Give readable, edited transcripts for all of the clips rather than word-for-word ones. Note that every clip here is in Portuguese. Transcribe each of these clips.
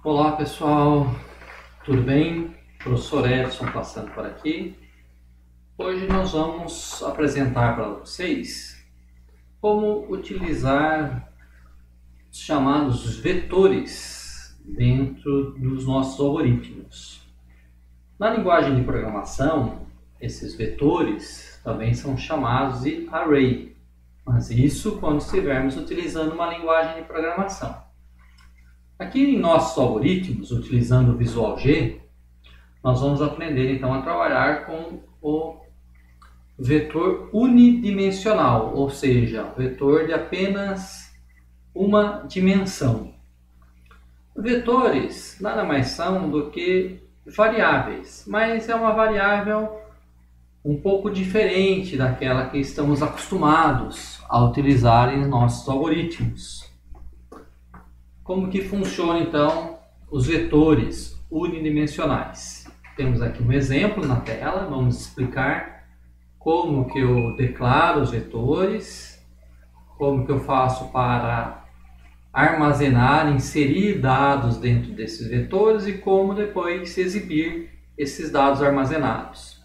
Olá pessoal, tudo bem? Professor Edson passando por aqui. Hoje nós vamos apresentar para vocês como utilizar os chamados vetores dentro dos nossos algoritmos. Na linguagem de programação, esses vetores também são chamados de array, mas isso quando estivermos utilizando uma linguagem de programação. Aqui em nossos algoritmos, utilizando o Visual G, nós vamos aprender então a trabalhar com o vetor unidimensional, ou seja, vetor de apenas uma dimensão. Vetores nada mais são do que variáveis, mas é uma variável um pouco diferente daquela que estamos acostumados a utilizar em nossos algoritmos. Como que funciona então os vetores unidimensionais? Temos aqui um exemplo na tela, vamos explicar como que eu declaro os vetores, como que eu faço para armazenar, inserir dados dentro desses vetores e como depois exibir esses dados armazenados.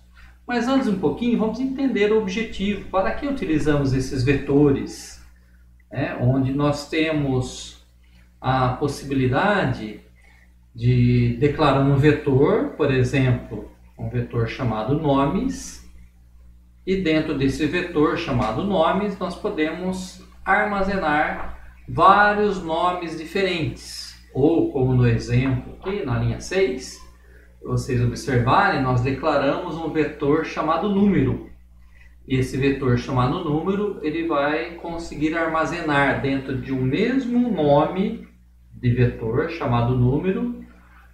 Mas antes um pouquinho, vamos entender o objetivo, para que utilizamos esses vetores, onde nós temos a possibilidade de declarar um vetor, por exemplo, um vetor chamado nomes, e dentro desse vetor chamado nomes nós podemos armazenar vários nomes diferentes, ou como no exemplo aqui na linha 6, vocês observarem, nós declaramos um vetor chamado número. E esse vetor chamado número, ele vai conseguir armazenar dentro de um mesmo nome de vetor chamado número,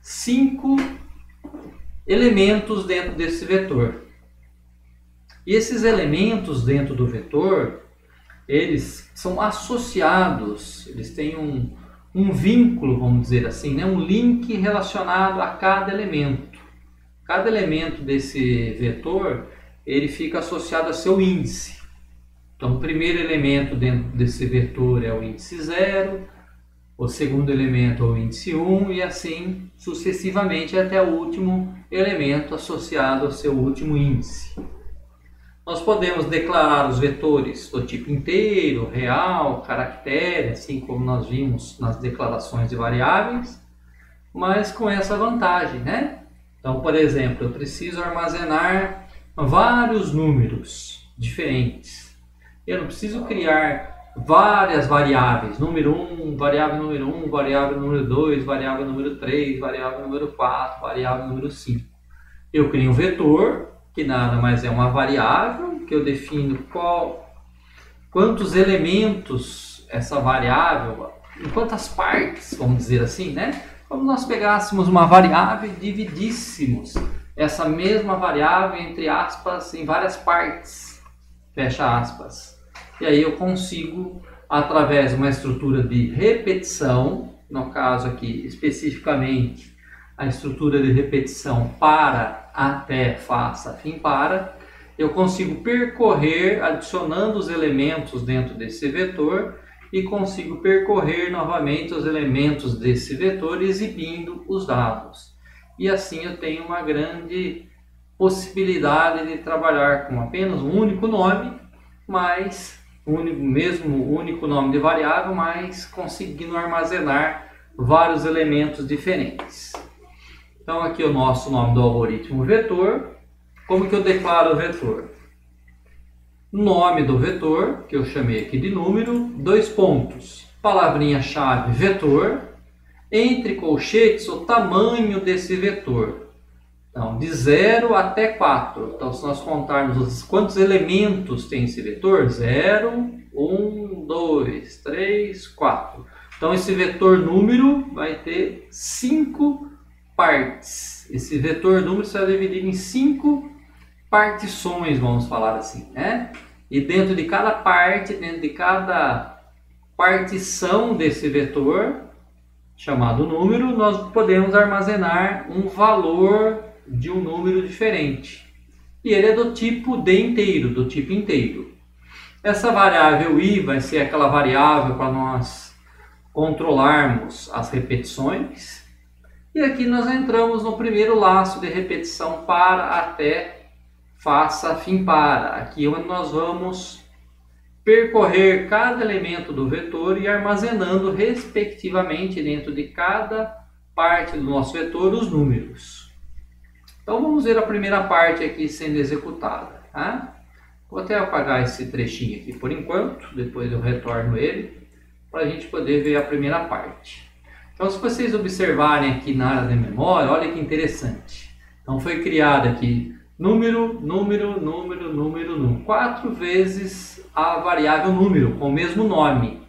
5 elementos dentro desse vetor. E esses elementos dentro do vetor, eles são associados, eles têm um vínculo, vamos dizer assim, um link relacionado a cada elemento. Cada elemento desse vetor, ele fica associado a seu índice. Então, o primeiro elemento dentro desse vetor é o índice 0, o segundo elemento é o índice 1 e assim sucessivamente até o último elemento associado ao seu último índice. Nós podemos declarar os vetores do tipo inteiro, real, caractere, assim como nós vimos nas declarações de variáveis, mas com essa vantagem, Então, por exemplo, eu preciso armazenar vários números diferentes. Eu não preciso criar várias variáveis, número 1, variável número 1, variável número 2, variável número 3, variável número 4, variável número 5. Eu crio um vetor, que nada mais é uma variável, que eu defino quantos elementos essa variável, em quantas partes, vamos dizer assim, Como nós pegássemos uma variável e dividíssemos essa mesma variável, entre aspas, em várias partes, fecha aspas. E aí eu consigo, através de uma estrutura de repetição, no caso aqui especificamente a estrutura de repetição para, até, faça, fim para, eu consigo percorrer adicionando os elementos dentro desse vetor e consigo percorrer novamente os elementos desse vetor exibindo os dados. E assim eu tenho uma grande possibilidade de trabalhar com apenas um único nome, mas único nome de variável, mas conseguindo armazenar vários elementos diferentes. Então aqui o nosso nome do algoritmo vetor. Como que eu declaro o vetor? Nome do vetor, que eu chamei aqui de número, 2 pontos, palavrinha-chave vetor, entre colchetes o tamanho desse vetor. Então, de 0 até 4. Então, se nós contarmos quantos elementos tem esse vetor, 0, 1, 2, 3, 4. Então, esse vetor número vai ter 5 partes. Esse vetor número será dividido em 5 partições, vamos falar assim, E dentro de cada parte, dentro de cada partição desse vetor, chamado número, nós podemos armazenar um valor de um número diferente. E ele é do tipo de inteiro, do tipo inteiro. Essa variável i vai ser aquela variável para nós controlarmos as repetições. E aqui nós entramos no primeiro laço de repetição para até faça fim para. Aqui onde nós vamos percorrer cada elemento do vetor e armazenando respectivamente dentro de cada parte do nosso vetor os números. Então vamos ver a primeira parte aqui sendo executada. Tá? Vou até apagar esse trechinho aqui por enquanto, depois eu retorno ele, para a gente poder ver a primeira parte. Então se vocês observarem aqui na área da memória, olha que interessante. Então foi criado aqui número, 4 vezes a variável número, com o mesmo nome.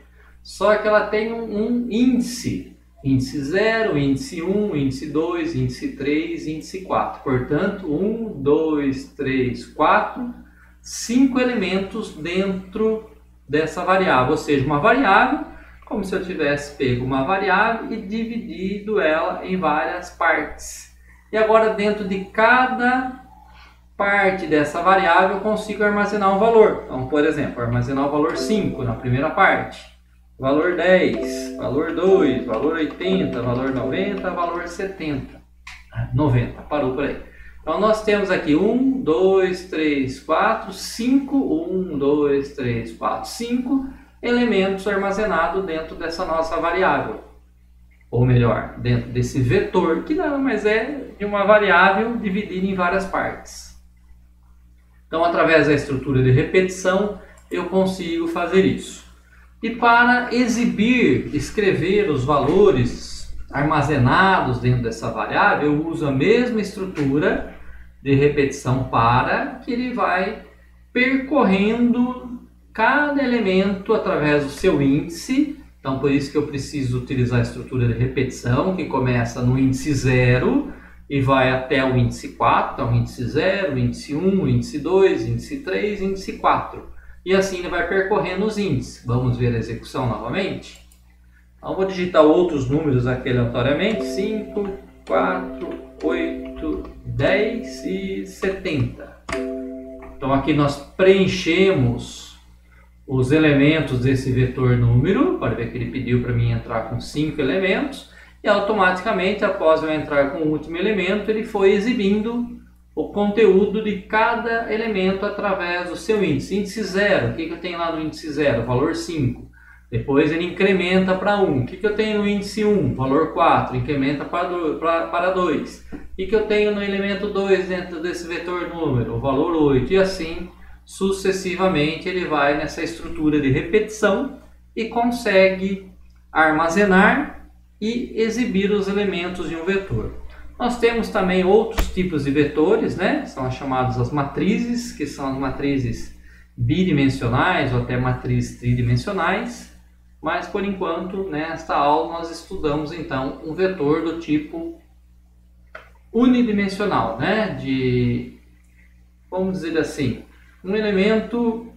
Só que ela tem um índice. Índice 0, índice 1, índice 2, índice 3, índice 4. Portanto, 1, 2, 3, 4, 5 elementos dentro dessa variável. Ou seja, uma variável, como se eu tivesse pego uma variável e dividido ela em várias partes. E agora, dentro de cada parte dessa variável, eu consigo armazenar um valor. Então, por exemplo, armazenar o valor 5 na primeira parte, valor 10, valor 2, valor 80, valor 90, valor 70. 90, parou por aí. Então, nós temos aqui 1, 2, 3, 4, 5, 1, 2, 3, 4, 5 elementos armazenados dentro dessa nossa variável. Ou melhor, dentro desse vetor, que nada mais é de uma variável dividida em várias partes. Então, através da estrutura de repetição, eu consigo fazer isso. E para exibir, escrever os valores armazenados dentro dessa variável, eu uso a mesma estrutura de repetição para que ele vai percorrendo cada elemento através do seu índice. Então, por isso que eu preciso utilizar a estrutura de repetição, que começa no índice 0 e vai até o índice 4, então índice 0, índice 1, índice 2, índice 3, índice 4. E assim ele vai percorrendo os índices. Vamos ver a execução novamente? Então vou digitar outros números aqui aleatoriamente, 5, 4, 8, 10 e 70. Então aqui nós preenchemos os elementos desse vetor número, pode ver que ele pediu para mim entrar com 5 elementos, e automaticamente, após eu entrar com o último elemento, ele foi exibindo o conteúdo de cada elemento através do seu índice. Índice 0, o que eu tenho lá no índice 0? Valor 5. Depois ele incrementa para 1. O que eu tenho no índice 1? Valor 4. Incrementa para 2. O que eu tenho no elemento 2 dentro desse vetor número? O valor 8. E assim, sucessivamente, ele vai nessa estrutura de repetição e consegue armazenar e exibir os elementos de um vetor. Nós temos também outros tipos de vetores, né? São as chamadas as matrizes, que são as matrizes bidimensionais ou até matrizes tridimensionais. Mas por enquanto, nesta aula, nós estudamos então um vetor do tipo unidimensional, né? Vamos dizer assim, um elemento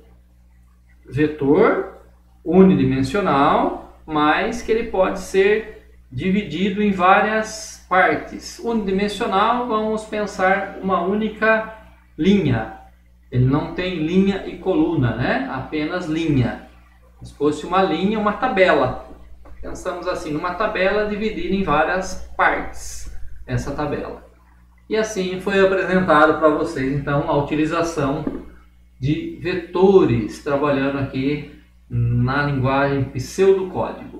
vetor unidimensional, mas que ele pode ser dividido em várias partes. Unidimensional, vamos pensar uma única linha. Ele não tem linha e coluna, né? Apenas linha. Se fosse uma linha, uma tabela. Pensamos assim, numa tabela dividida em várias partes, essa tabela. E assim foi apresentado para vocês, então, a utilização de vetores, trabalhando aqui na linguagem pseudocódigo.